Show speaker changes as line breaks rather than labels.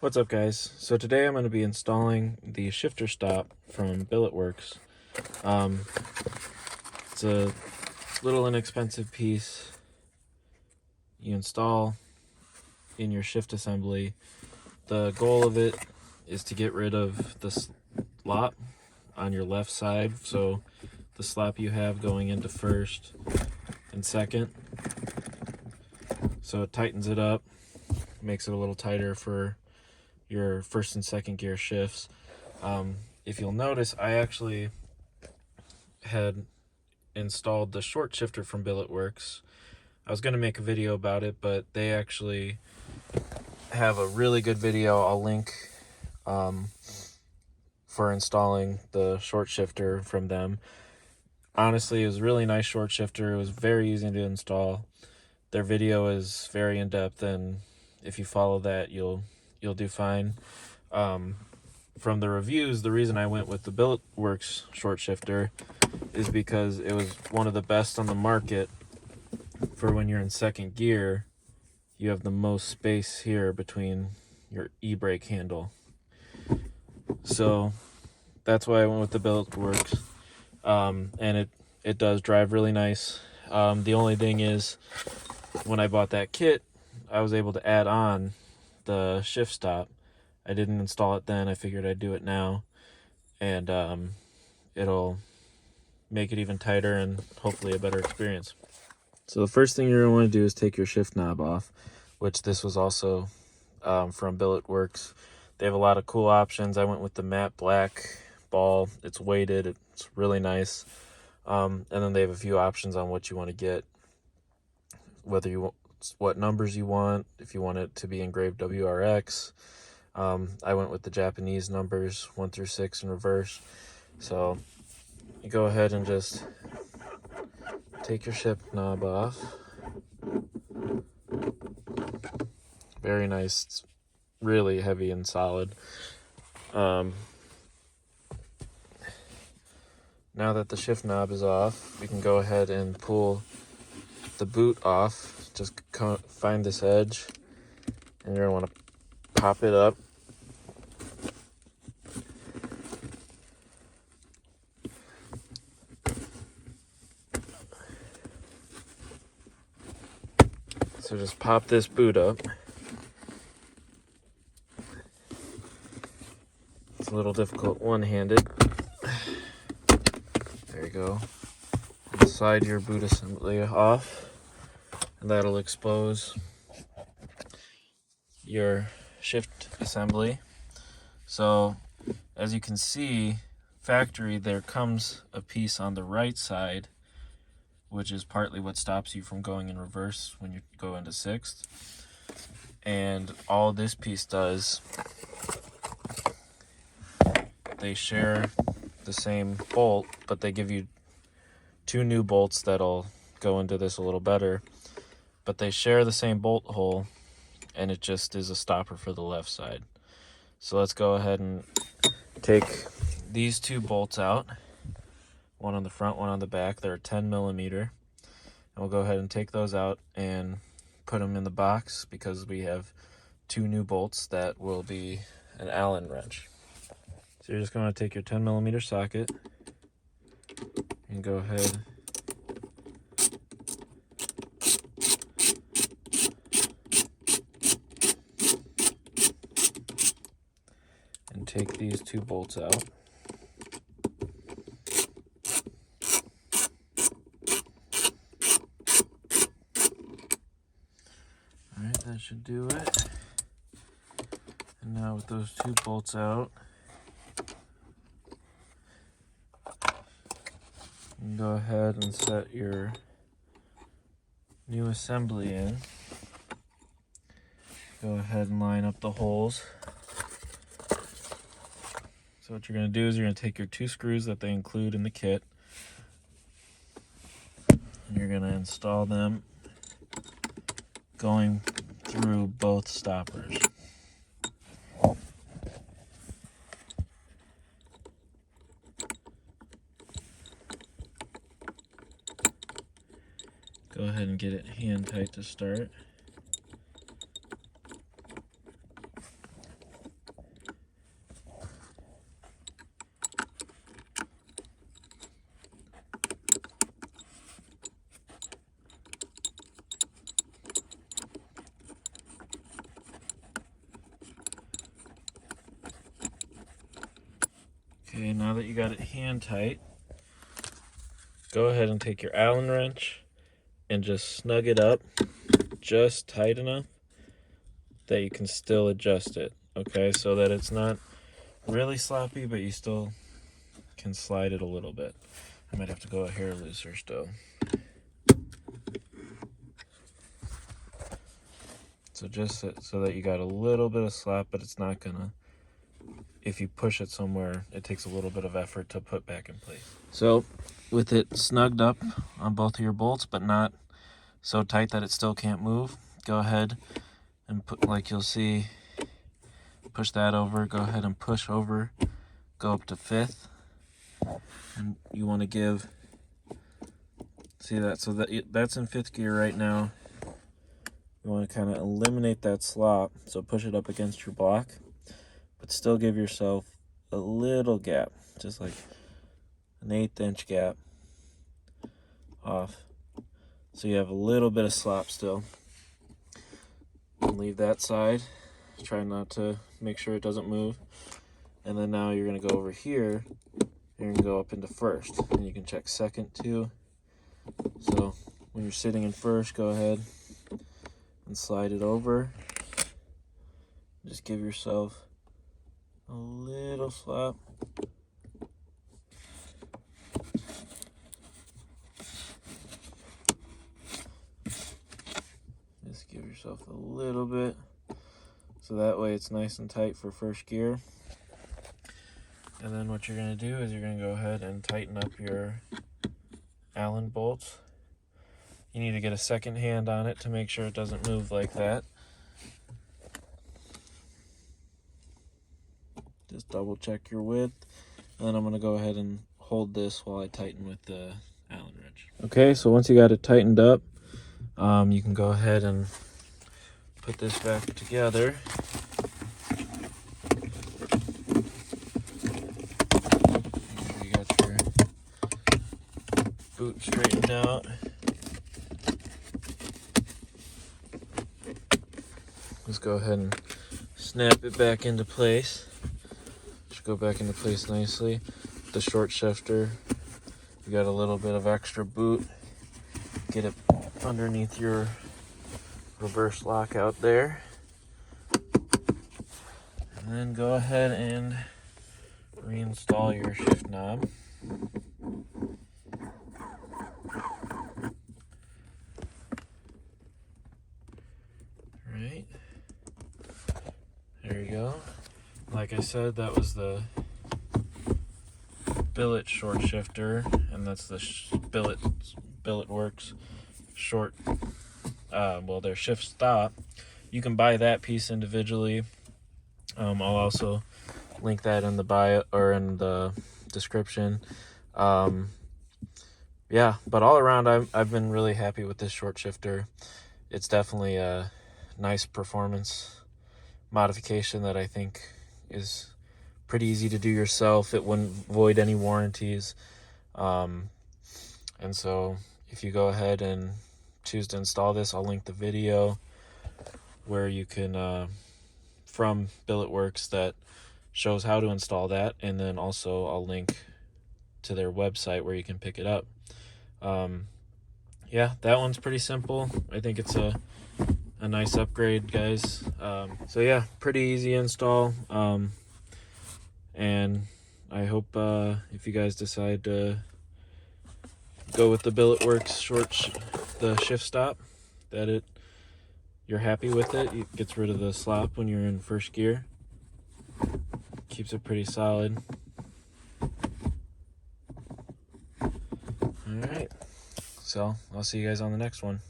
What's up, guys? So today I'm going to be installing the shifter stop from Billetworkz. Um, it's a little inexpensive piece you install in your shift assembly. The goal of it is to get rid of the slop on your left side, so the slop you have going into first and second. So it tightens it up, makes it a little tighter for your first and second gear shifts. If you'll notice, I actually had installed the short shifter from Billetworkz. I was going to make a video about it, but they actually have a really good video I'll link for installing the short shifter from them. Honestly, it was a really nice short shifter. It was very easy to install. Their video is very in-depth, and if you follow that, you'll do fine. From the reviews, the reason I went with the Billetworkz short shifter is because it was one of the best on the market for when you're in second gear. You have the most space here between your e-brake handle. So that's why I went with the Billetworkz. And it does drive really nice. The only thing is, when I bought that kit, I was able to add on the shift stop. I didn't install it then. I figured I'd do it now, and it'll make it even tighter and hopefully a better experience. So the first thing you're going to want to do is take your shift knob off, which this was also from Billetworkz. They have a lot of cool options. I went with the matte black ball. It's weighted. It's really nice. And then they have a few options on what you want to get, whether you want, what numbers you want, if you want it to be engraved WRX. I went with the Japanese numbers 1 through 6 in reverse. So you go ahead and just take your shift knob off. Very nice. It's really heavy and solid. Now that the shift knob is off, we can go ahead and pull the boot off. Just find this edge, and you're going to want to pop it up. So just pop this boot up. It's a little difficult one-handed. There you go. And slide your boot assembly off, and that'll expose your shift assembly. So as you can see, factory, there comes a piece on the right side, which is partly what stops you from going in reverse when you go into sixth. And all this piece does, they share the same bolt, but they give you 2 new bolts that'll go into this a little better. But they share the same bolt hole, and it just is a stopper for the left side. So let's go ahead and take these 2 bolts out. One on the front, one on the back. They're 10mm. And we'll go ahead and take those out and put them in the box, because we have 2 new bolts that will be an Allen wrench. So you're just going to take your 10mm socket and go ahead and take these 2 bolts out. Alright, that should do it. And now with those 2 bolts out, you can go ahead and set your new assembly in. Go ahead and line up the holes. So what you're going to do is you're going to take your 2 screws that they include in the kit, and you're going to install them going through both stoppers. Go ahead and get it hand tight to start. Okay, now that you got it hand tight, go ahead and take your Allen wrench and just snug it up just tight enough that you can still adjust it. Okay, so that it's not really sloppy, but you still can slide it a little bit. I might have to go a hair looser still. So just so that you got a little bit of slap, but it's not gonna, if you push it somewhere, it takes a little bit of effort to put back in place. So with it snugged up on both of your bolts, but not so tight that it still can't move, go ahead and put, like you'll see, push that over, go ahead and push over, go up to 5th, and you want to give, see that, so that's in 5th gear right now. You want to kind of eliminate that slop, so push it up against your block, but still give yourself a little gap, just like an 1/8 inch gap off, so you have a little bit of slop still. And leave that side, try not to, make sure it doesn't move. And then now you're going to go over here, you're going to go up into 1st, and you can check 2nd too. So when you're sitting in 1st, go ahead and slide it over. Just give yourself a little slap. Just give yourself a little bit, so that way it's nice and tight for 1st gear. And then what you're going to do is you're going to go ahead and tighten up your Allen bolts. You need to get a 2nd hand on it to make sure it doesn't move like that. Just double check your width. And then I'm going to go ahead and hold this while I tighten with the Allen wrench. Okay, so once you got it tightened up, you can go ahead and put this back together. You got your boot straightened out. Just go ahead and snap it back into place. Should go back into place nicely. The short shifter, you got a little bit of extra boot. Get it underneath your reverse lock out there. And then go ahead and reinstall your shift knob. Right. There you go. Like I said, that was the billet short shifter, and that's the Billetworkz short, well, their shift stop. You can buy that piece individually. I'll also link that in the bio or in the description. Yeah, but all around, I've been really happy with this short shifter. It's definitely a nice performance modification that I think is pretty easy to do yourself. It wouldn't void any warranties. And so if you go ahead and choose to install this, I'll link the video where you can, from Billetworkz, that shows how to install that. And then also I'll link to their website where you can pick it up. Yeah, that one's pretty simple. I think it's a nice upgrade, guys. So yeah, pretty easy install. And I hope if you guys decide to go with the Billetworkz the shift stop, that you're happy with it. It gets rid of the slop when you're in 1st gear. Keeps it pretty solid. Alright, so I'll see you guys on the next one.